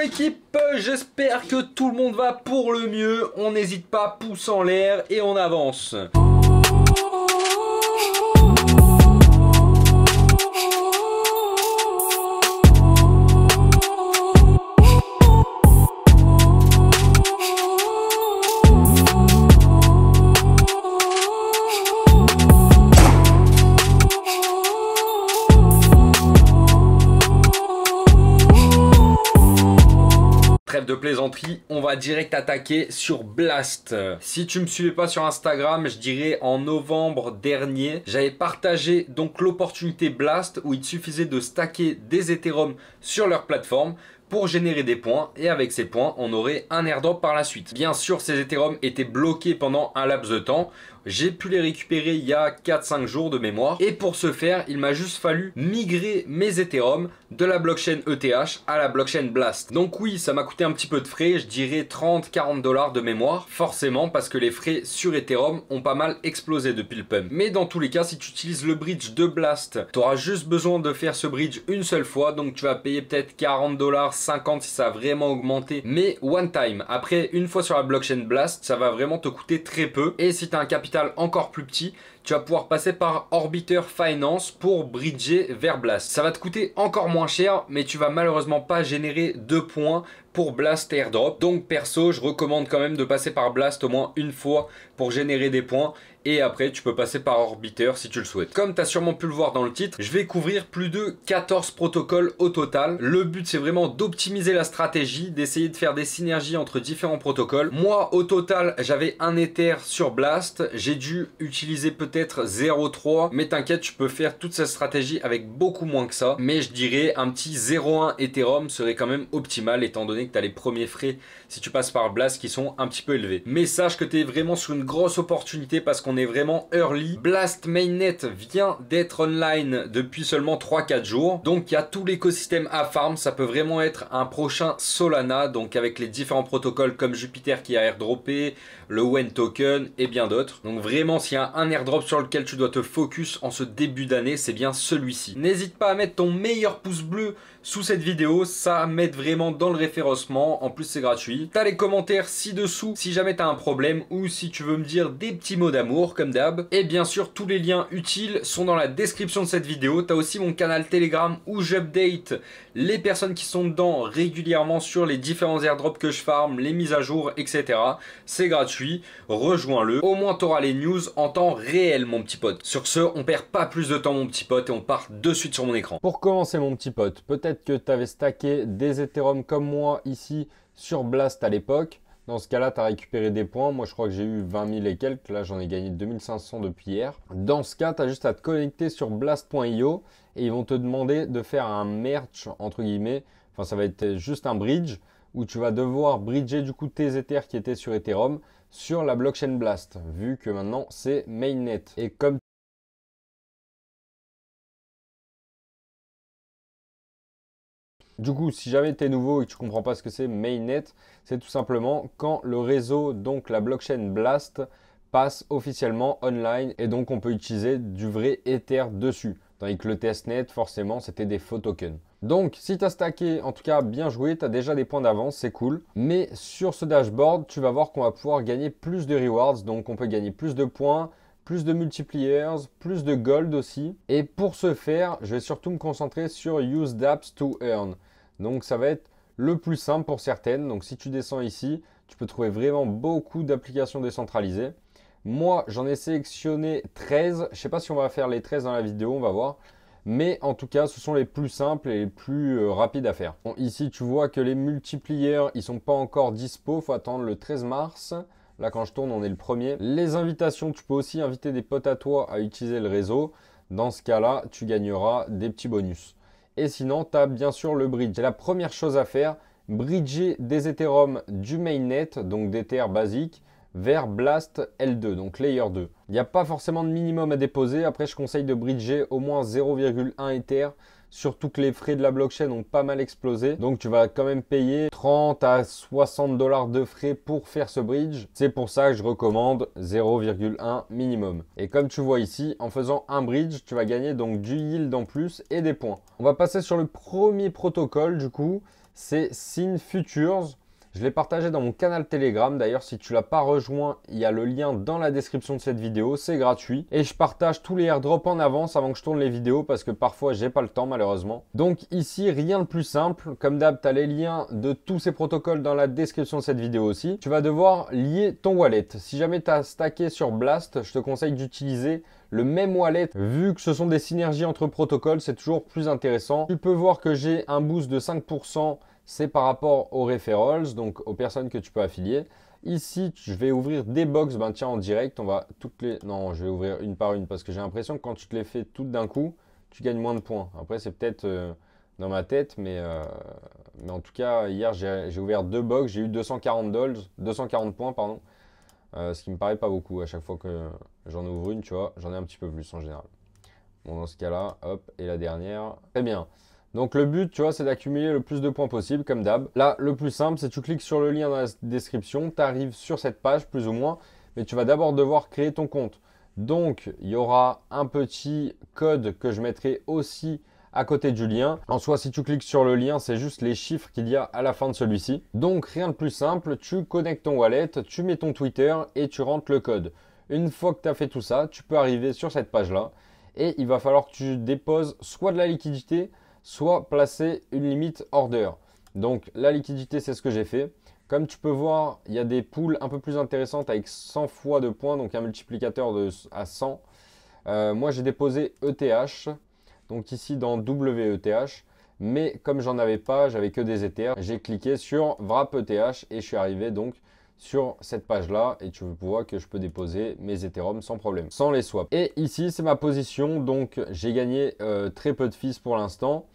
l'équipe, j'espère que tout le monde va pour le mieux. On n'hésite pas, pouce en l'air et on avance. Trêve de plaisanterie, on va direct attaquer sur Blast. Si tu me suivais pas sur Instagram, je dirais en novembre dernier, j'avais partagé donc l'opportunité Blast où il suffisait de stacker des Ethereum sur leur plateforme pour générer des points et avec ces points on aurait un airdrop par la suite. Bien sûr ces Ethereum étaient bloqués pendant un laps de temps. J'ai pu les récupérer il y a 4-5 jours de mémoire et pour ce faire il m'a juste fallu migrer mes Ethereum de la blockchain ETH à la blockchain Blast. Donc oui, ça m'a coûté un petit peu de frais, je dirais 30-40 $ de mémoire, forcément parce que les frais sur Ethereum ont pas mal explosé depuis le pump. Mais dans tous les cas, si tu utilises le bridge de Blast, tu auras juste besoin de faire ce bridge une seule fois, donc tu vas payer peut-être 40 $, 50 si ça a vraiment augmenté, mais one time. Après, une fois sur la blockchain Blast, ça va vraiment te coûter très peu et si tu as un capital encore plus petit, tu vas pouvoir passer par Orbiter Finance pour bridger vers Blast. Ça va te coûter encore moins cher, mais tu vas malheureusement pas générer de points pour Blast Airdrop. Donc perso, je recommande quand même de passer par Blast au moins une fois pour générer des points. Et après, tu peux passer par Orbiter si tu le souhaites. Comme tu as sûrement pu le voir dans le titre, je vais couvrir plus de 14 protocoles au total. Le but, c'est vraiment d'optimiser la stratégie, d'essayer de faire des synergies entre différents protocoles. Moi, au total, j'avais un Ether sur Blast. J'ai dû utiliser peut-être 0,3. Mais t'inquiète, tu peux faire toute cette stratégie avec beaucoup moins que ça. Mais je dirais un petit 0,1 Ethereum serait quand même optimal étant donné que tu as les premiers frais si tu passes par Blast qui sont un petit peu élevés. Mais sache que tu es vraiment sur une grosse opportunité parce qu'on est vraiment early. Blast Mainnet vient d'être online depuis seulement 3-4 jours. Donc il y a tout l'écosystème à farm. Ça peut vraiment être un prochain Solana. Donc avec les différents protocoles comme Jupiter qui a airdroppé, le WEN Token et bien d'autres. Donc vraiment s'il y a un airdrop sur lequel tu dois te focus en ce début d'année, c'est bien celui-ci. N'hésite pas à mettre ton meilleur pouce bleu sous cette vidéo, ça m'aide vraiment dans le référencement, en plus c'est gratuit. T'as les commentaires ci-dessous si jamais t'as un problème ou si tu veux me dire des petits mots d'amour comme d'hab. Et bien sûr tous les liens utiles sont dans la description de cette vidéo. T'as aussi mon canal Telegram où j'update les personnes qui sont dedans régulièrement sur les différents airdrops que je farm, les mises à jour, etc. C'est gratuit, rejoins-le. Au moins t'auras les news en temps réel mon petit pote. Sur ce, on perd pas plus de temps mon petit pote et on part de suite sur mon écran. Pour commencer mon petit pote, peut-être que tu avais stacké des Ethereum comme moi ici sur Blast à l'époque. Dans ce cas-là, tu as récupéré des points. Moi, je crois que j'ai eu 20 000 et quelques. Là, j'en ai gagné 2500 depuis hier. Dans ce cas, tu as juste à te connecter sur blast.io et ils vont te demander de faire un merge, entre guillemets. Enfin, ça va être juste un bridge où tu vas devoir bridger du coup tes Ethers qui étaient sur Ethereum sur la blockchain Blast, vu que maintenant, c'est mainnet. Et comme du coup, si jamais tu es nouveau et que tu ne comprends pas ce que c'est mainnet, c'est tout simplement quand le réseau, donc la blockchain Blast, passe officiellement online et donc on peut utiliser du vrai Ether dessus. Tandis que le testnet, forcément, c'était des faux tokens. Donc, si tu as stacké, en tout cas bien joué, tu as déjà des points d'avance, c'est cool. Mais sur ce dashboard, tu vas voir qu'on va pouvoir gagner plus de rewards. Donc, on peut gagner plus de points, plus de multipliers, plus de gold aussi. Et pour ce faire, je vais surtout me concentrer sur Use dApps to Earn. Donc ça va être le plus simple pour certaines. Donc si tu descends ici, tu peux trouver vraiment beaucoup d'applications décentralisées. Moi, j'en ai sélectionné 13. Je ne sais pas si on va faire les 13 dans la vidéo, on va voir. Mais en tout cas, ce sont les plus simples et les plus rapides à faire. Bon, ici, tu vois que les multipliers, ils ne sont pas encore dispo. Il faut attendre le 13 mars. Là, quand je tourne, on est le 1er. Les invitations, tu peux aussi inviter des potes à toi à utiliser le réseau. Dans ce cas-là, tu gagneras des petits bonus. Et sinon, tu as bien sûr le bridge. C'est la première chose à faire, bridger des Ethereum du mainnet, donc d'Ether basique, vers Blast L2, donc Layer 2. Il n'y a pas forcément de minimum à déposer. Après, je conseille de bridger au moins 0,1 Ether, surtout que les frais de la blockchain ont pas mal explosé. Donc, tu vas quand même payer 30 à 60 $ de frais pour faire ce bridge. C'est pour ça que je recommande 0,1 minimum. Et comme tu vois ici, en faisant un bridge, tu vas gagner donc du yield en plus et des points. On va passer sur le premier protocole du coup. c'est Sin Futures. Je l'ai partagé dans mon canal Telegram. D'ailleurs, si tu l'as pas rejoint, il y a le lien dans la description de cette vidéo. C'est gratuit. Et je partage tous les airdrops en avance avant que je tourne les vidéos parce que parfois, j'ai pas le temps malheureusement. Donc ici, rien de plus simple. Comme d'hab, tu as les liens de tous ces protocoles dans la description de cette vidéo aussi. Tu vas devoir lier ton wallet. Si jamais tu as stacké sur Blast, je te conseille d'utiliser le même wallet. Vu que ce sont des synergies entre protocoles, c'est toujours plus intéressant. Tu peux voir que j'ai un boost de 5%. C'est par rapport aux referrals, donc aux personnes que tu peux affilier. Ici, je vais ouvrir des box. Ben tiens, en direct, on va toutes les... Non, je vais ouvrir une par une parce que j'ai l'impression que quand tu te les fais toutes d'un coup, tu gagnes moins de points. Après, c'est peut-être dans ma tête, mais en tout cas, hier, j'ai ouvert deux box. J'ai eu 240 points, pardon. Ce qui me paraît pas beaucoup à chaque fois que j'en ouvre une, tu vois. J'en ai un petit peu plus en général. Bon, dans ce cas-là, hop, et la dernière. Très bien. Donc le but, tu vois, c'est d'accumuler le plus de points possible, comme d'hab. Là, le plus simple, c'est que tu cliques sur le lien dans la description, tu arrives sur cette page, plus ou moins, mais tu vas d'abord devoir créer ton compte. Donc, il y aura un petit code que je mettrai aussi à côté du lien. En soi, si tu cliques sur le lien, c'est juste les chiffres qu'il y a à la fin de celui-ci. Donc, rien de plus simple, tu connectes ton wallet, tu mets ton Twitter et tu rentres le code. Une fois que tu as fait tout ça, tu peux arriver sur cette page-là et il va falloir que tu déposes soit de la liquidité, soit placer une limite order. Donc la liquidité, c'est ce que j'ai fait. Comme tu peux voir, il y a des pools un peu plus intéressantes avec 100 fois de points, donc un multiplicateur à 100. Moi, j'ai déposé ETH, donc ici dans WETH. Mais comme j'en avais pas, j'avais que des Ethers, j'ai cliqué sur Wrap ETH et je suis arrivé donc sur cette page-là et tu vois que je peux déposer mes Ethereum sans problème, sans les swaps. Et ici, c'est ma position, donc j'ai gagné très peu de fees pour l'instant.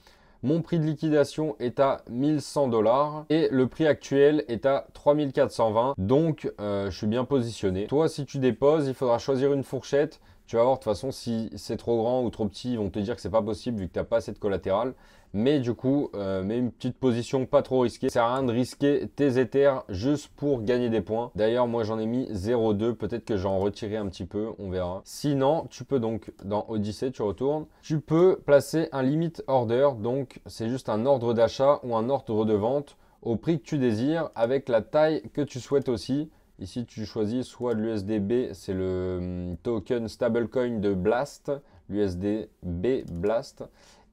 Mon prix de liquidation est à 1100 $ et le prix actuel est à 3420. Donc, je suis bien positionné. Toi, si tu déposes, il faudra choisir une fourchette. Tu vas voir, de toute façon, si c'est trop grand ou trop petit, ils vont te dire que c'est pas possible vu que tu n'as pas assez de collatéral. Mais du coup, mets une petite position pas trop risquée. Ça sert à rien de risquer tes Ethers juste pour gagner des points. D'ailleurs, moi, j'en ai mis 0,2. Peut-être que j'en retirerai un petit peu, on verra. Sinon, tu peux donc, dans Odyssey, tu retournes. Tu peux placer un limit order. Donc, c'est juste un ordre d'achat ou un ordre de vente au prix que tu désires avec la taille que tu souhaites aussi. Ici, tu choisis soit de l'USDB, c'est le token stablecoin de Blast, l'USDB Blast,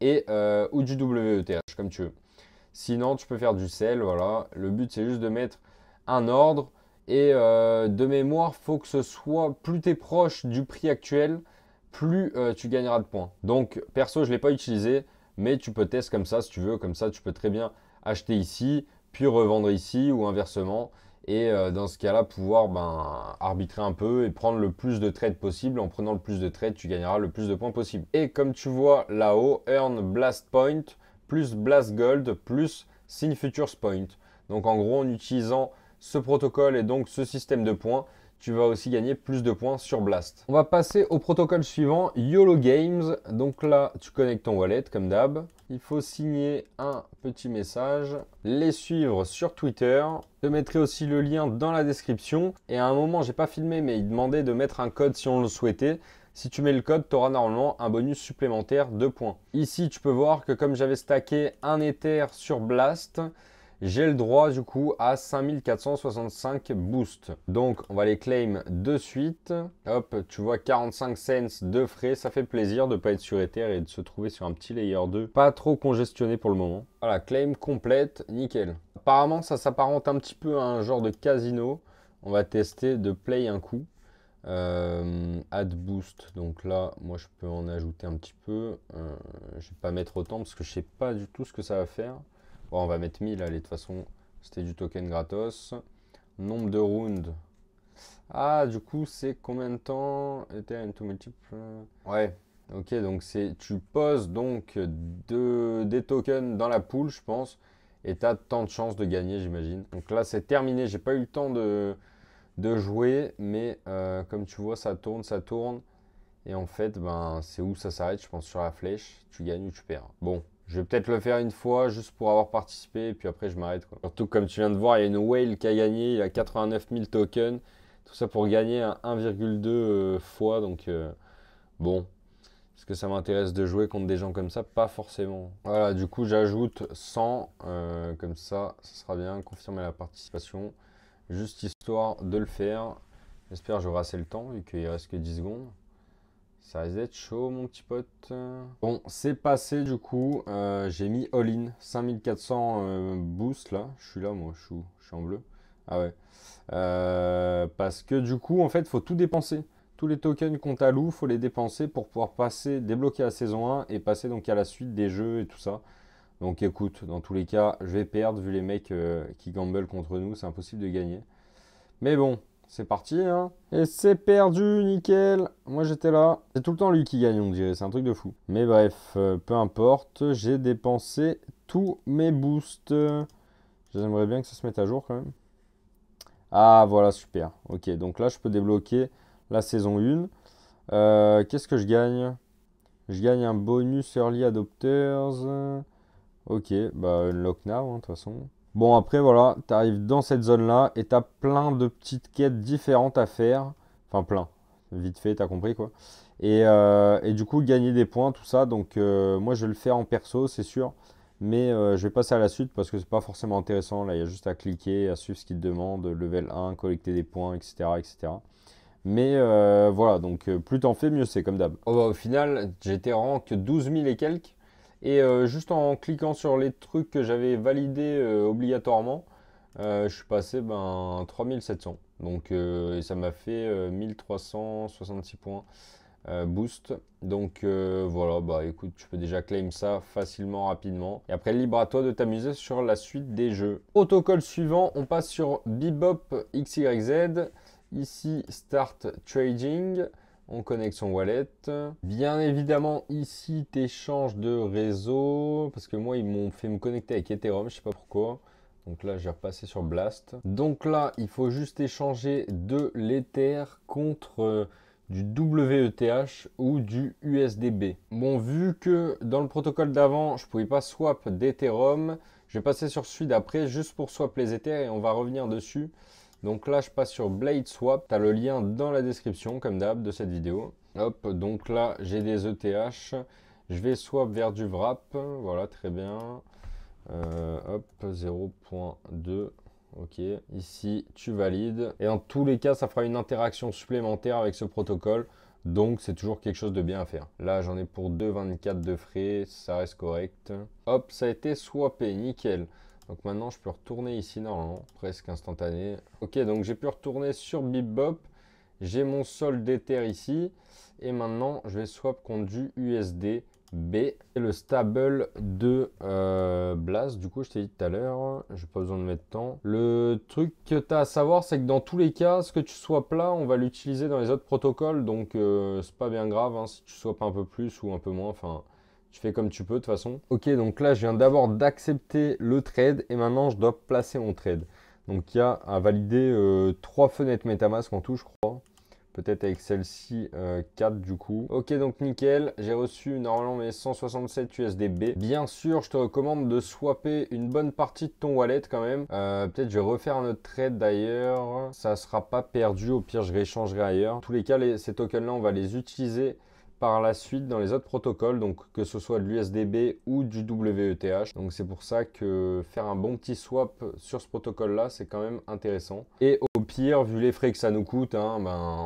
et ou du WETH, comme tu veux. Sinon, tu peux faire du sell, voilà. Le but, c'est juste de mettre un ordre. Et de mémoire, il faut que ce soit, plus tu es proche du prix actuel, plus tu gagneras de points. Donc, perso, je ne l'ai pas utilisé, mais tu peux tester comme ça si tu veux. Comme ça, tu peux très bien acheter ici, puis revendre ici ou inversement. Et dans ce cas-là, pouvoir arbitrer un peu et prendre le plus de trades possible. En prenant le plus de trades, tu gagneras le plus de points possible. Et comme tu vois là-haut, Earn Blast Point plus Blast Gold plus Sin Futures Point. Donc en gros, en utilisant ce protocole et donc ce système de points, tu vas aussi gagner plus de points sur Blast. On va passer au protocole suivant, YOLO Games. Donc là, tu connectes ton wallet comme d'hab. Il faut signer un petit message, les suivre sur Twitter. Je te mettrai aussi le lien dans la description. Et à un moment, j'ai pas filmé, mais il demandait de mettre un code si on le souhaitait. Si tu mets le code, tu auras normalement un bonus supplémentaire de points. Ici, tu peux voir que comme j'avais stacké un Ether sur Blast, j'ai le droit du coup à 5465 boosts. Donc on va les claim de suite. Hop, tu vois 45 cents de frais. Ça fait plaisir de ne pas être sur Ether et de se trouver sur un petit layer 2. Pas trop congestionné pour le moment. Voilà, claim complète, nickel. Apparemment ça s'apparente un petit peu à un genre de casino. On va tester de play un coup. Add boost, donc là moi je peux en ajouter un petit peu. Je vais pas mettre autant parce que je sais pas du tout ce que ça va faire. Bon, on va mettre 1000, allez, de toute façon, c'était du token gratos. Nombre de rounds. Ah, du coup, c'est combien de temps? Ether into multiple. Ouais, ok, donc tu poses donc des tokens dans la pool, je pense. Et tu as tant de chances de gagner, j'imagine. Donc là, c'est terminé. J'ai pas eu le temps de jouer, mais comme tu vois, ça tourne, ça tourne. Et en fait, c'est où ça s'arrête, je pense, sur la flèche. Tu gagnes ou tu perds. Bon. Je vais peut-être le faire une fois juste pour avoir participé et puis après je m'arrête. Surtout comme tu viens de voir, il y a une whale qui a gagné, il a 89 000 tokens. Tout ça pour gagner un 1,2 fois. Donc bon, Est-ce que ça m'intéresse de jouer contre des gens comme ça? Pas forcément. Voilà, du coup, j'ajoute 100. Comme ça sera bien. Confirmer la participation. Juste histoire de le faire. J'espère que j'aurai assez le temps, vu qu'il reste que 10 secondes. Ça risque d'être chaud, mon petit pote. Bon, c'est passé, du coup. J'ai mis all-in. 5400 boost, là. Je suis là, moi. Je suis en bleu. Ah ouais. Parce que du coup, en fait, il faut tout dépenser. Tous les tokens qu'on t'alloue, il faut les dépenser pour pouvoir passer, débloquer la saison 1 et passer donc à la suite des jeux et tout ça. Donc écoute, dans tous les cas, je vais perdre vu les mecs qui gamble contre nous, c'est impossible de gagner. Mais bon, c'est parti, hein. Et c'est perdu, nickel. Moi j'étais là. C'est tout le temps lui qui gagne, on dirait, c'est un truc de fou. Mais bref, peu importe, j'ai dépensé tous mes boosts. J'aimerais bien que ça se mette à jour quand même. Ah voilà, super. Ok, donc là je peux débloquer la saison 1. Qu'est-ce que je gagne? Je gagne un bonus Early Adopters. Ok, bah unlock now, hein, de toute façon. Bon, après voilà, tu arrives dans cette zone-là et tu as plein de petites quêtes différentes à faire. Enfin, plein. Vite fait, t'as compris quoi. Et du coup, gagner des points, tout ça. Donc, moi, je vais le faire en perso, c'est sûr. Mais je vais passer à la suite parce que c'est pas forcément intéressant. Là, il y a juste à cliquer, à suivre ce qu'il te demande, level 1, collecter des points, etc. etc. Mais voilà, donc plus t'en fais, mieux c'est comme d'hab. Oh, bah, au final, j'étais rank 12 000 et quelques. Et juste en cliquant sur les trucs que j'avais validés obligatoirement, je suis passé 3700. Donc et ça m'a fait 1366 points boost. Donc voilà, bah écoute, tu peux déjà claim ça facilement, rapidement. Et après, libre à toi de t'amuser sur la suite des jeux. Protocole suivant, on passe sur Bebop XYZ. Ici, Start Trading. On connecte son wallet. Bien évidemment, ici, t'échanges de réseau. Parce que moi, ils m'ont fait me connecter avec Ethereum, je sais pas pourquoi. Donc là, j'ai repassé sur Blast. Donc là, il faut juste échanger de l'Ether contre du WETH ou du USDB. Bon, vu que dans le protocole d'avant, je pouvais pas swap d'Ethereum, je vais passer sur celui d'après juste pour swap les Ethers et on va revenir dessus. Donc là, je passe sur Blade Swap. Tu as le lien dans la description, comme d'hab, de cette vidéo. Hop, donc là, j'ai des ETH. Je vais swap vers du wrap. Voilà, très bien. Hop, 0.2. Ok, ici, tu valides. Et en tous les cas, ça fera une interaction supplémentaire avec ce protocole. Donc, c'est toujours quelque chose de bien à faire. Là, j'en ai pour 2,24 de frais. Ça reste correct. Hop, ça a été swappé. Nickel. Donc maintenant, je peux retourner ici normalement, presque instantané. Ok, donc j'ai pu retourner sur Bebop. J'ai mon solde d'Ether ici. Et maintenant, je vais swap contre du USD B. Et le stable de Blast, du coup, je t'ai dit tout à l'heure, j'ai pas besoin de mettre temps. Le truc que tu as à savoir, c'est que dans tous les cas, ce que tu swaps là, on va l'utiliser dans les autres protocoles. Donc, c'est pas bien grave hein, si tu swaps un peu plus ou un peu moins. Enfin, tu fais comme tu peux de toute façon. Ok, donc là, je viens d'abord d'accepter le trade et maintenant, je dois placer mon trade. Donc, il y a à valider 3 fenêtres MetaMask en tout, je crois. Peut-être avec celle-ci 4 du coup. Ok, donc nickel. J'ai reçu normalement mes 167 USDB. Bien sûr, je te recommande de swapper une bonne partie de ton wallet quand même. Peut-être je vais refaire un autre trade d'ailleurs. Ça ne sera pas perdu. Au pire, je rééchangerai ailleurs. En tous les cas, ces tokens-là, on va les utiliser par la suite dans les autres protocoles, donc que ce soit de l'USDB ou du WETH. Donc c'est pour ça que faire un bon petit swap sur ce protocole-là, c'est quand même intéressant. Et au pire, vu les frais que ça nous coûte, hein,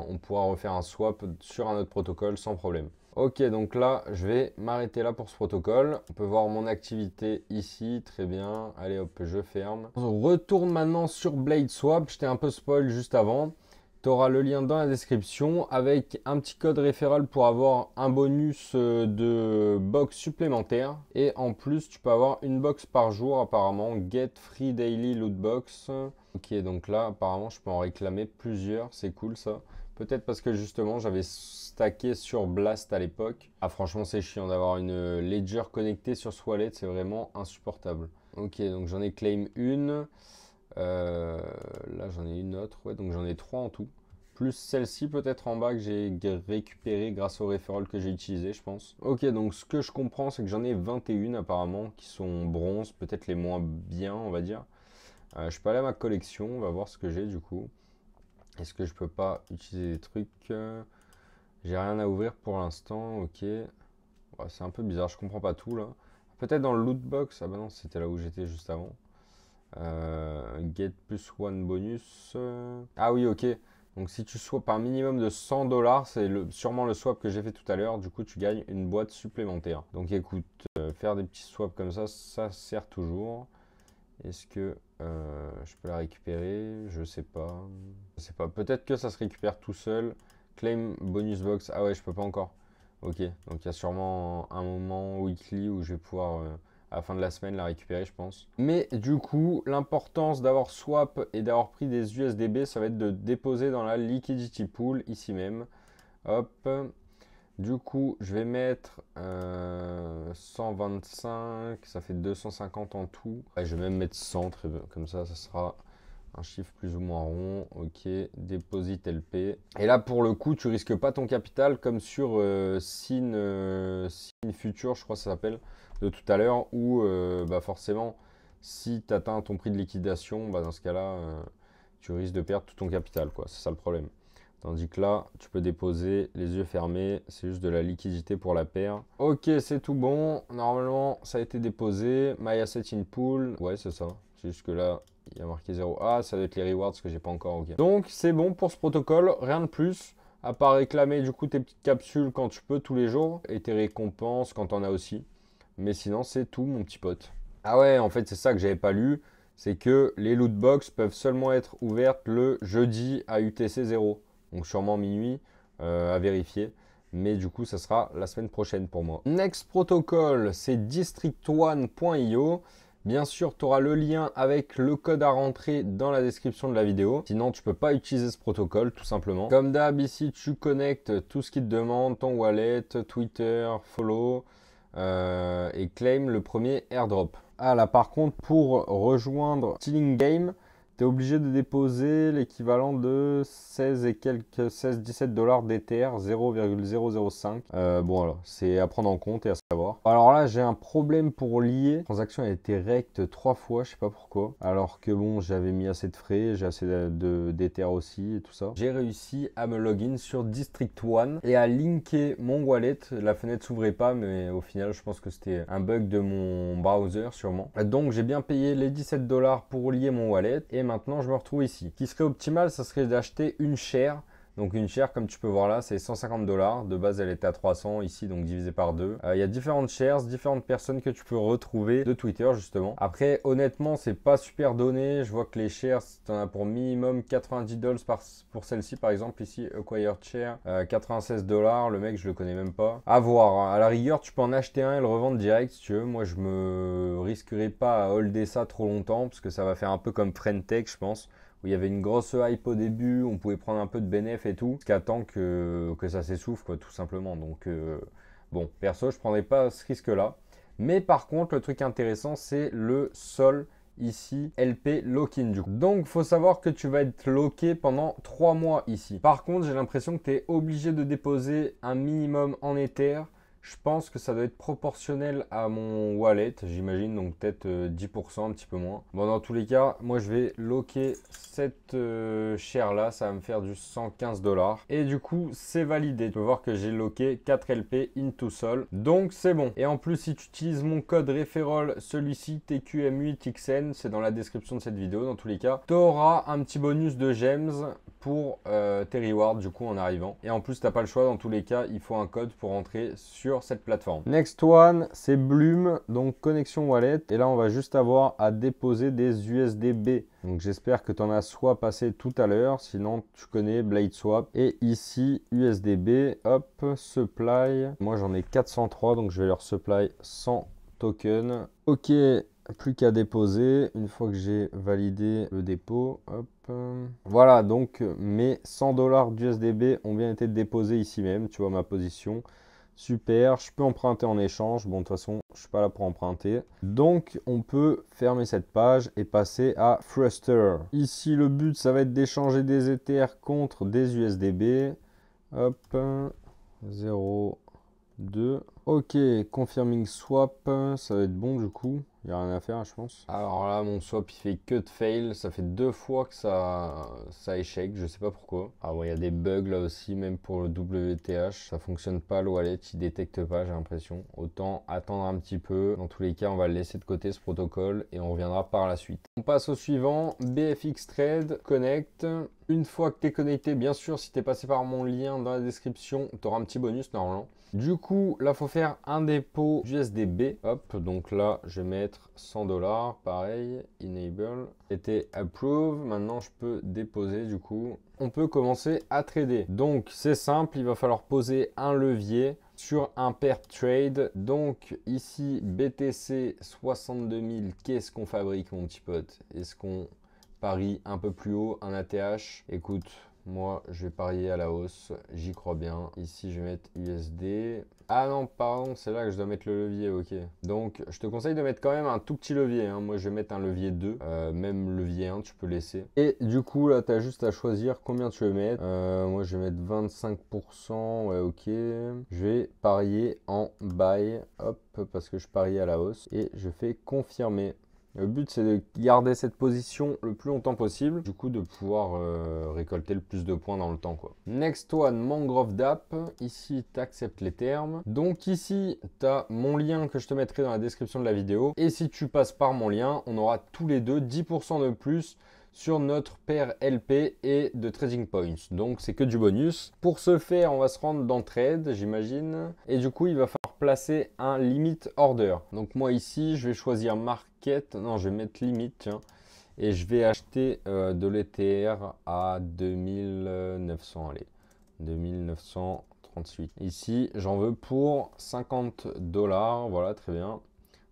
on pourra refaire un swap sur un autre protocole sans problème. Ok, donc là, je vais m'arrêter là pour ce protocole. On peut voir mon activité ici, très bien. Allez hop, je ferme. On retourne maintenant sur Blade Swap. Je t'ai un peu spoil juste avant. Tu auras le lien dans la description avec un petit code référal pour avoir un bonus de box supplémentaire. Et en plus, tu peux avoir une box par jour apparemment. Get free daily loot box. Ok, donc là, apparemment, je peux en réclamer plusieurs. C'est cool ça. Peut-être parce que justement, j'avais stacké sur Blast à l'époque. Ah, franchement, c'est chiant d'avoir une Ledger connectée sur ce wallet. C'est vraiment insupportable. Ok, donc j'en ai claim une. Là j'en ai une autre, ouais, donc j'en ai 3 en tout. Plus celle-ci peut-être en bas que j'ai récupéré grâce au referral que j'ai utilisé, je pense. Ok, donc ce que je comprends, c'est que j'en ai 21 apparemment qui sont bronze, peut-être les moins bien, on va dire. Je peux aller à ma collection, on va voir ce que j'ai du coup. Est-ce que je peux pas utiliser des trucs J'ai rien à ouvrir pour l'instant, ok. Ouais, c'est un peu bizarre, je comprends pas tout là. Peut-être dans le loot box. Ah bah non, c'était là où j'étais juste avant. Get plus one bonus. Ah oui, ok. Donc si tu swaps un minimum de 100 $, c'est sûrement le swap que j'ai fait tout à l'heure. Du coup, tu gagnes une boîte supplémentaire. Donc écoute, faire des petits swaps comme ça sert toujours. Est-ce que je peux la récupérer? Je sais pas. Je sais pas. Peut-être que ça se récupère tout seul. Claim bonus box. Ah ouais, je peux pas encore. Ok, donc il y a sûrement un moment weekly où je vais pouvoir, à la fin de la semaine, la récupérer, je pense. Mais du coup, l'importance d'avoir swap et d'avoir pris des USDB, ça va être de déposer dans la liquidity pool, ici même. Hop. Du coup, je vais mettre 125, ça fait 250 en tout. Ouais, je vais même mettre 100, très bien. Comme ça sera un chiffre plus ou moins rond. Ok, deposit LP. Et là, pour le coup, tu risques pas ton capital comme sur Sin Future, je crois que ça s'appelle, de tout à l'heure, où bah forcément, si tu atteins ton prix de liquidation, bah dans ce cas-là, tu risques de perdre tout ton capital, quoi. C'est ça le problème. Tandis que là, tu peux déposer les yeux fermés. C'est juste de la liquidité pour la paire. Ok, c'est tout bon. Normalement, ça a été déposé. My asset in pool. Ouais, c'est ça. C'est juste que là, il y a marqué 0. Ah, ça doit être les rewards que j'ai pas encore. Ok. Donc, c'est bon pour ce protocole. Rien de plus. À part réclamer du coup tes petites capsules quand tu peux tous les jours. Et tes récompenses quand t'en as aussi. Mais sinon, c'est tout, mon petit pote. Ah ouais, en fait, c'est ça que j'avais pas lu. C'est que les loot box peuvent seulement être ouvertes le jeudi à UTC 0. Donc sûrement minuit à vérifier. Mais du coup, ça sera la semaine prochaine pour moi. Next protocol, c'est district1.io. Bien sûr, tu auras le lien avec le code à rentrer dans la description de la vidéo. Sinon, tu peux pas utiliser ce protocole, tout simplement. Comme d'hab, ici, tu connectes tout ce qui te demande, ton wallet, Twitter, follow, et claim le premier airdrop. Ah là, par contre, pour rejoindre Stealing Game, tu es obligé de déposer l'équivalent de 16 et quelques 16-17 $ d'Ether, 0,005. Bon alors, c'est à prendre en compte et à savoir. Alors là, j'ai un problème pour lier. La transaction a été rect 3 fois, je sais pas pourquoi. Alors que bon, j'avais mis assez de frais, j'ai assez d'Ether aussi et tout ça. J'ai réussi à me login sur District One et à linker mon wallet. La fenêtre s'ouvrait pas, mais au final, je pense que c'était un bug de mon browser sûrement. Donc j'ai bien payé les 17 $ pour lier mon wallet et maintenant je me retrouve ici. Ce qui serait optimal, ça serait d'acheter une share. Donc une share, comme tu peux voir là, c'est 150 $. De base, elle était à 300 ici, donc divisé par 2. Il y a différentes shares, différentes personnes que tu peux retrouver de Twitter justement. Après, honnêtement, c'est pas super donné. Je vois que les shares, tu en as pour minimum 90 $ pour celle-ci par exemple. Ici, Acquired Share, 96 $. Le mec, je le connais même pas. À voir, hein. À la rigueur, tu peux en acheter un et le revendre direct si tu veux. Moi, je me risquerai pas à holder ça trop longtemps parce que ça va faire un peu comme Friendtech, je pense, où il y avait une grosse hype au début, on pouvait prendre un peu de bénéf et tout, jusqu'à temps que ça s'essouffle, quoi, tout simplement. Donc, bon, perso, je prendrais pas ce risque-là. Mais par contre, le truc intéressant, c'est le sol ici, LP lock-in du coup. Donc, faut savoir que tu vas être locké pendant 3 mois ici. Par contre, j'ai l'impression que tu es obligé de déposer un minimum en Ether. Je pense que ça doit être proportionnel à mon wallet, j'imagine, donc peut-être 10%, un petit peu moins. Bon, dans tous les cas, moi je vais locker cette share là, ça va me faire du 115 $. Et du coup, c'est validé. Tu peux voir que j'ai locké 4 LP into Sol, donc c'est bon. Et en plus, si tu utilises mon code referral, celui-ci, TQM8XN, c'est dans la description de cette vidéo, dans tous les cas, tu auras un petit bonus de gems pour tes rewards du coup en arrivant. Et en plus, tu n'as pas le choix, dans tous les cas, il faut un code pour entrer sur cette plateforme. Next one, c'est Bloom, donc connexion wallet. Et là, on va juste avoir à déposer des USDB. Donc j'espère que tu en as soit passé tout à l'heure, sinon tu connais Blade Swap. Et ici, USDB, hop, supply. Moi, j'en ai 403, donc je vais leur supply 100 tokens. Ok, plus qu'à déposer. Une fois que j'ai validé le dépôt, hop. Voilà, donc mes 100 $ d'USDB ont bien été déposés ici même. Tu vois ma position. Super, je peux emprunter en échange. Bon, de toute façon, je suis pas là pour emprunter. Donc, on peut fermer cette page et passer à Thruster. Ici, le but, ça va être d'échanger des Ethers contre des USDB. Hop, 0, 2. Ok, confirming swap, ça va être bon du coup. Il n'y a rien à faire, je pense. Alors là, mon swap, il fait que de fail. Ça fait 2 fois que ça échec. Je sais pas pourquoi. Ah ouais, il y a des bugs là aussi, même pour le WTH. Ça fonctionne pas, le wallet. Il détecte pas, j'ai l'impression. Autant attendre un petit peu. Dans tous les cas, on va le laisser de côté, ce protocole. Et on reviendra par la suite. On passe au suivant. BFX Trade Connect. Une fois que tu es connecté, bien sûr, si tu es passé par mon lien dans la description, tu auras un petit bonus normalement. Du coup, là, il faut faire un dépôt USDB. Hop, donc là, je vais mettre 100 $. Pareil, enable. C'était approve. Maintenant, je peux déposer du coup. On peut commencer à trader. Donc, c'est simple, il va falloir poser un levier sur un pair trade. Donc, ici, BTC 62 000. Qu'est-ce qu'on fabrique, mon petit pote? Est-ce qu'on parie un peu plus haut, un ATH? Écoute, moi je vais parier à la hausse, j'y crois bien. Ici je vais mettre USD. Ah non, pardon, c'est là que je dois mettre le levier, ok. Donc je te conseille de mettre quand même un tout petit levier, hein. Moi je vais mettre un levier 2, même levier 1 tu peux laisser. Et du coup là tu as juste à choisir combien tu veux mettre. Moi je vais mettre 25%, ouais ok. Je vais parier en buy, hop, parce que je parie à la hausse. Et je fais confirmer. Le but, c'est de garder cette position le plus longtemps possible, du coup de pouvoir récolter le plus de points dans le temps, quoi. Next one, Mangrove DApp. Ici, tu acceptes les termes. Donc ici, tu as mon lien que je te mettrai dans la description de la vidéo. Et si tu passes par mon lien, on aura tous les deux 10% de plus sur notre paire LP et de Trading Points. Donc c'est que du bonus. Pour ce faire, on va se rendre dans Trade, j'imagine. Et du coup, il va falloir placer un Limit Order. Donc moi ici, je vais choisir Market. Non, je vais mettre Limit, tiens. Et je vais acheter de l'ETR à 2900, allez. 2938. Ici, j'en veux pour 50 $. Voilà, très bien.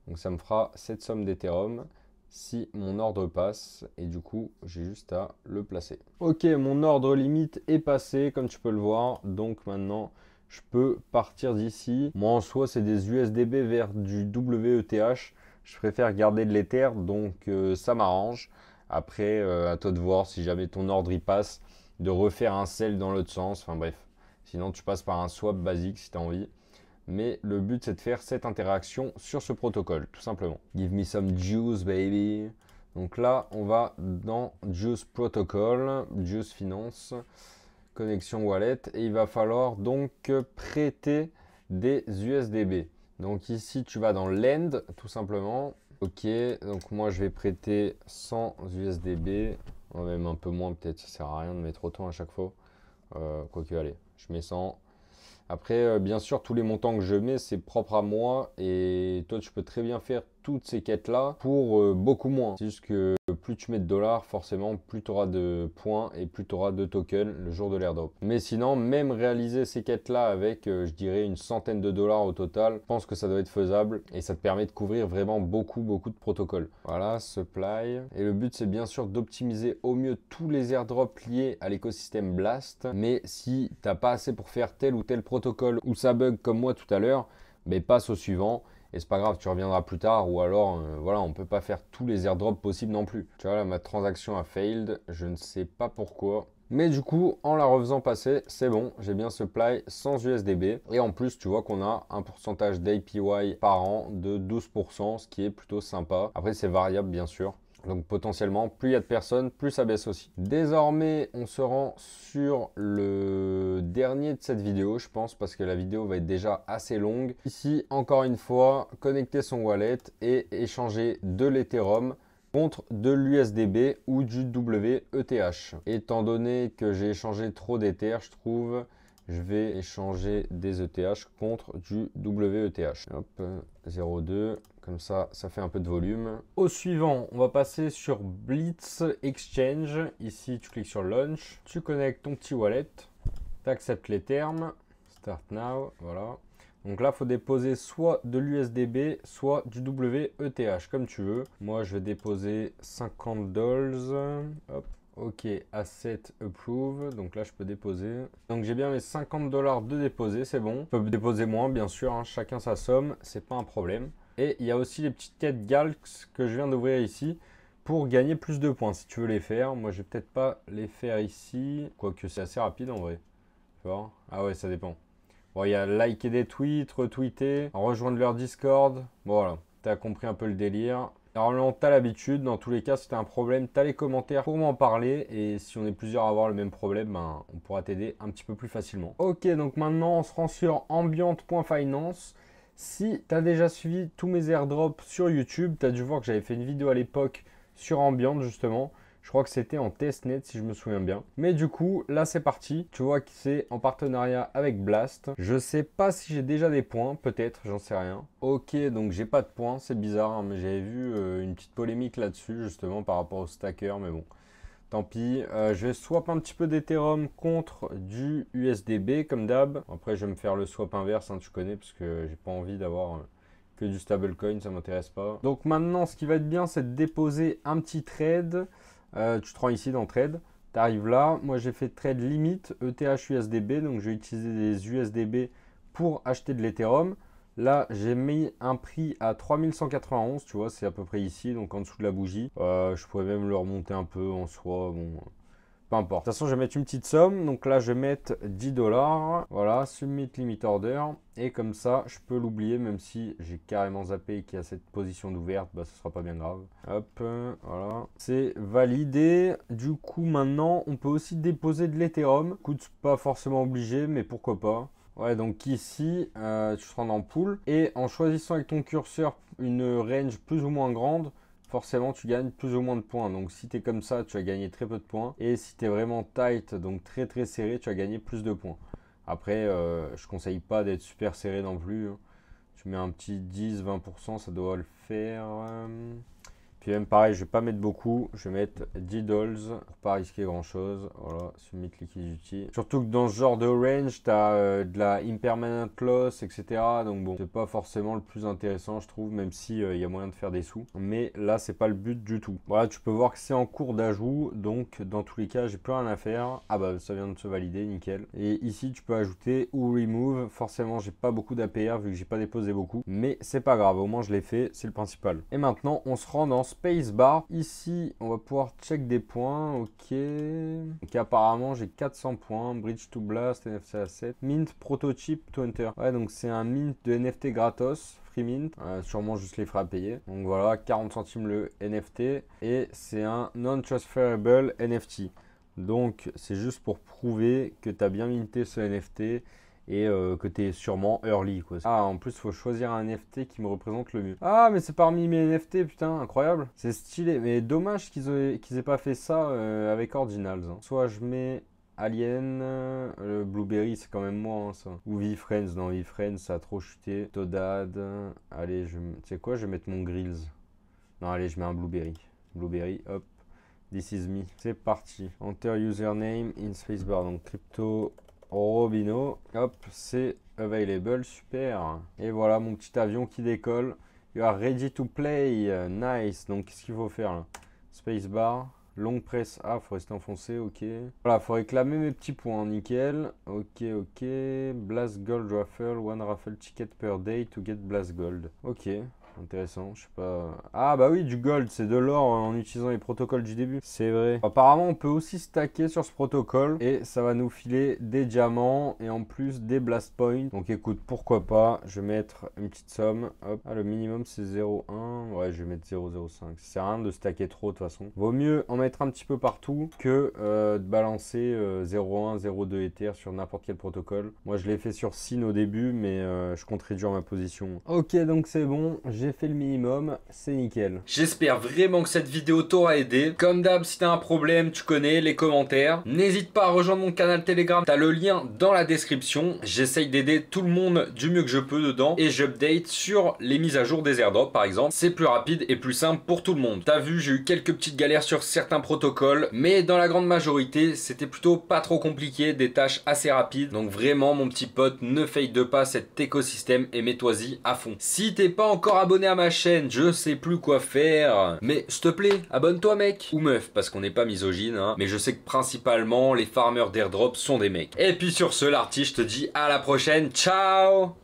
Donc ça me fera cette somme d'Ethereum si mon ordre passe, et du coup j'ai juste à le placer. Ok, mon ordre limite est passé comme tu peux le voir, donc maintenant je peux partir d'ici. Moi en soi c'est des USDB vers du WETH, je préfère garder de l'Ether, donc ça m'arrange. Après à toi de voir si jamais ton ordre y passe, de refaire un sell dans l'autre sens, enfin bref. Sinon tu passes par un swap basique si tu as envie. Mais le but, c'est de faire cette interaction sur ce protocole, tout simplement. Give me some juice, baby. Donc là, on va dans Juice Protocol, Juice Finance, connexion wallet. Et il va falloir donc prêter des USDB. Donc ici, tu vas dans Lend, tout simplement. Ok, donc moi, je vais prêter 100 USDB. Même un peu moins, peut-être, ça sert à rien de mettre autant à chaque fois. Quoique, allez, je mets 100. Après, bien sûr, tous les montants que je mets, c'est propre à moi. Et toi, tu peux très bien faire toutes ces quêtes-là pour beaucoup moins. C'est juste que plus tu mets de dollars, forcément, plus tu auras de points et plus tu auras de tokens le jour de l'airdrop. Mais sinon, même réaliser ces quêtes-là avec, je dirais, une centaine de dollars au total, je pense que ça doit être faisable. Et ça te permet de couvrir vraiment beaucoup de protocoles. Voilà, supply. Et le but, c'est bien sûr d'optimiser au mieux tous les airdrops liés à l'écosystème Blast. Mais si tu n'as pas assez pour faire tel ou tel protocole ou ça bug comme moi tout à l'heure, mais passe au suivant. Et c'est pas grave, tu reviendras plus tard, ou alors, voilà, on peut pas faire tous les airdrops possibles non plus. Tu vois, là, ma transaction a failed, je ne sais pas pourquoi. Mais du coup, en la refaisant passer, c'est bon, j'ai bien supply sans USDB. Et en plus, tu vois qu'on a un pourcentage d'APY par an de 12%, ce qui est plutôt sympa. Après, c'est variable, bien sûr. Donc potentiellement, plus il y a de personnes, plus ça baisse aussi. Désormais, on se rend sur le dernier de cette vidéo, je pense, parce que la vidéo va être déjà assez longue. Ici, encore une fois, connecter son wallet et échanger de l'Ethereum contre de l'USDB ou du WETH. Étant donné que j'ai échangé trop d'Ether, je trouve, je vais échanger des ETH contre du WETH. Hop, 0,2. Comme ça, ça fait un peu de volume. Au suivant, on va passer sur Blitz Exchange. Ici, tu cliques sur Launch. Tu connectes ton petit wallet. Tu acceptes les termes. Start now. Voilà. Donc là, il faut déposer soit de l'USDB, soit du WETH, comme tu veux. Moi, je vais déposer 50 $. Hop. Ok, asset approve. Donc là, je peux déposer. Donc j'ai bien mes 50 $ de déposer, c'est bon. Je peux déposer moins, bien sûr. Hein. Chacun sa somme, c'est pas un problème. Et il y a aussi les petites quêtes Galx que je viens d'ouvrir ici pour gagner plus de points si tu veux les faire. Moi, je vais peut-être pas les faire ici. Quoique c'est assez rapide en vrai. Tu vois? Ah ouais, ça dépend. Bon, il y a liker des tweets, retweeter, rejoindre leur Discord. Bon, voilà. t'as compris un peu le délire. Normalement, t'as l'habitude. Dans tous les cas, si t'as un problème, t'as les commentaires pour m'en parler. Et si on est plusieurs à avoir le même problème, ben, on pourra t'aider un petit peu plus facilement. Ok, donc maintenant, on se rend sur ambient.finance. Si tu as déjà suivi tous mes airdrops sur YouTube, tu as dû voir que j'avais fait une vidéo à l'époque sur Ambient justement. Je crois que c'était en testnet si je me souviens bien. Mais du coup, là c'est parti. Tu vois que c'est en partenariat avec Blast. Je sais pas si j'ai déjà des points, peut-être, j'en sais rien. Ok, donc j'ai pas de points, c'est bizarre, hein, mais j'avais vu une petite polémique là-dessus justement par rapport au stacker, mais bon. Tant pis, je vais swap un petit peu d'Ethereum contre du USDB comme d'hab. Après, je vais me faire le swap inverse, hein, tu connais, parce que j'ai pas envie d'avoir que du stablecoin, ça m'intéresse pas. Donc maintenant, ce qui va être bien, c'est de déposer un petit trade. Tu te rends ici dans trade. Tu arrives là. Moi, j'ai fait trade limite ETH USDB, donc je vais utiliser des USDB pour acheter de l'Ethereum. Là, j'ai mis un prix à 3191, tu vois, c'est à peu près ici, donc en dessous de la bougie. Je pourrais même le remonter un peu en soi, bon, peu importe. De toute façon, je vais mettre une petite somme, donc là, je vais mettre 10 $. Voilà, submit limit order. Et comme ça, je peux l'oublier, même si j'ai carrément zappé qu'il y a cette position d'ouverte, bah, ce sera pas bien grave. Hop, voilà. C'est validé. Du coup, maintenant, on peut aussi déposer de l'Ethereum. Écoute, pas forcément obligé, mais pourquoi pas. Ouais, donc ici, tu te rends en pool et en choisissant avec ton curseur une range plus ou moins grande, forcément tu gagnes plus ou moins de points. Donc si tu es comme ça, tu vas gagner très peu de points. Et si tu es vraiment tight, donc très très serré, tu vas gagner plus de points. Après, je conseille pas d'être super serré non plus, hein. Tu mets un petit 10-20%, ça doit le faire. Puis même pareil, je vais pas mettre beaucoup, je vais mettre 10 $, pour pas risquer grand chose. Voilà, submit liquidity. Surtout que dans ce genre de range, tu as de la impermanent loss, etc. Donc bon, c'est pas forcément le plus intéressant, je trouve, même si il y a moyen de faire des sous. Mais là, c'est pas le but du tout. Voilà, tu peux voir que c'est en cours d'ajout, donc dans tous les cas, j'ai plus rien à faire. Ah bah, ça vient de se valider, nickel. Et ici, tu peux ajouter ou remove. Forcément, j'ai pas beaucoup d'APR vu que j'ai pas déposé beaucoup, mais c'est pas grave, au moins je l'ai fait, c'est le principal. Et maintenant, on se rend dans Spacebar. Ici, on va pouvoir check des points. Ok. Donc apparemment, j'ai 400 points. Bridge to Blast, NFC Asset. Mint Prototype to Enter. Ouais, donc c'est un mint de NFT gratos. Free mint. Sûrement juste les frais à payer. Donc voilà, 40 centimes le NFT. Et c'est un non-transferable NFT. Donc c'est juste pour prouver que tu as bien minté ce NFT. Et que tu es sûrement early quoi. Ah, en plus il faut choisir un NFT qui me représente le mieux. Ah, mais c'est parmi mes NFT, putain, incroyable. C'est stylé, mais dommage qu'ils aient pas fait ça avec Ordinals, hein. Soit je mets Alien, le Blueberry c'est quand même moi, hein, ça. Ou VFriends, non, VFriends ça a trop chuté. Todad, allez, tu sais quoi, je vais mettre mon Grills. Non, allez, je mets un Blueberry. Blueberry, hop. This is me. C'est parti. Enter username in spacebar, donc crypto Robino, hop, c'est available, super. Et voilà mon petit avion qui décolle. You are ready to play, nice. Donc qu'est-ce qu'il faut faire là? Spacebar, long press A, faut rester enfoncé, ok. Voilà, faut réclamer mes petits points, nickel. Ok, ok. Blast Gold Raffle, one raffle ticket per day to get Blast Gold. Ok. Intéressant, je sais pas. Ah bah oui, du gold, c'est de l'or en utilisant les protocoles du début. C'est vrai. Apparemment, on peut aussi stacker sur ce protocole et ça va nous filer des diamants et en plus des blast points. Donc écoute, pourquoi pas, je vais mettre une petite somme. Hop. Ah, le minimum c'est 0,1. Ouais, je vais mettre 0,05. Ça sert à rien de stacker trop de toute façon. Vaut mieux en mettre un petit peu partout que de balancer 0,1, 0,2 Ether sur n'importe quel protocole. Moi, je l'ai fait sur SIN au début, mais je compte réduire ma position. Ok, donc c'est bon. J'ai fait le minimum, c'est nickel. J'espère vraiment que cette vidéo t'aura aidé. Comme d'hab, si t'as un problème, tu connais les commentaires. N'hésite pas à rejoindre mon canal Telegram, t'as le lien dans la description. J'essaye d'aider tout le monde du mieux que je peux dedans. Et j'update sur les mises à jour des airdrops par exemple. C'est plus rapide et plus simple pour tout le monde. T'as vu, j'ai eu quelques petites galères sur certains protocoles. Mais dans la grande majorité, c'était plutôt pas trop compliqué, des tâches assez rapides. Donc vraiment mon petit pote, ne fake de pas cet écosystème et mets-toi-y à fond. Si t'es pas encore abonné à ma chaîne, je sais plus quoi faire, mais s'il te plaît, abonne-toi mec ou meuf, parce qu'on n'est pas misogyne, hein, mais je sais que principalement les farmers d'airdrop sont des mecs. Et puis sur ce, l'artiste, je te dis à la prochaine, ciao.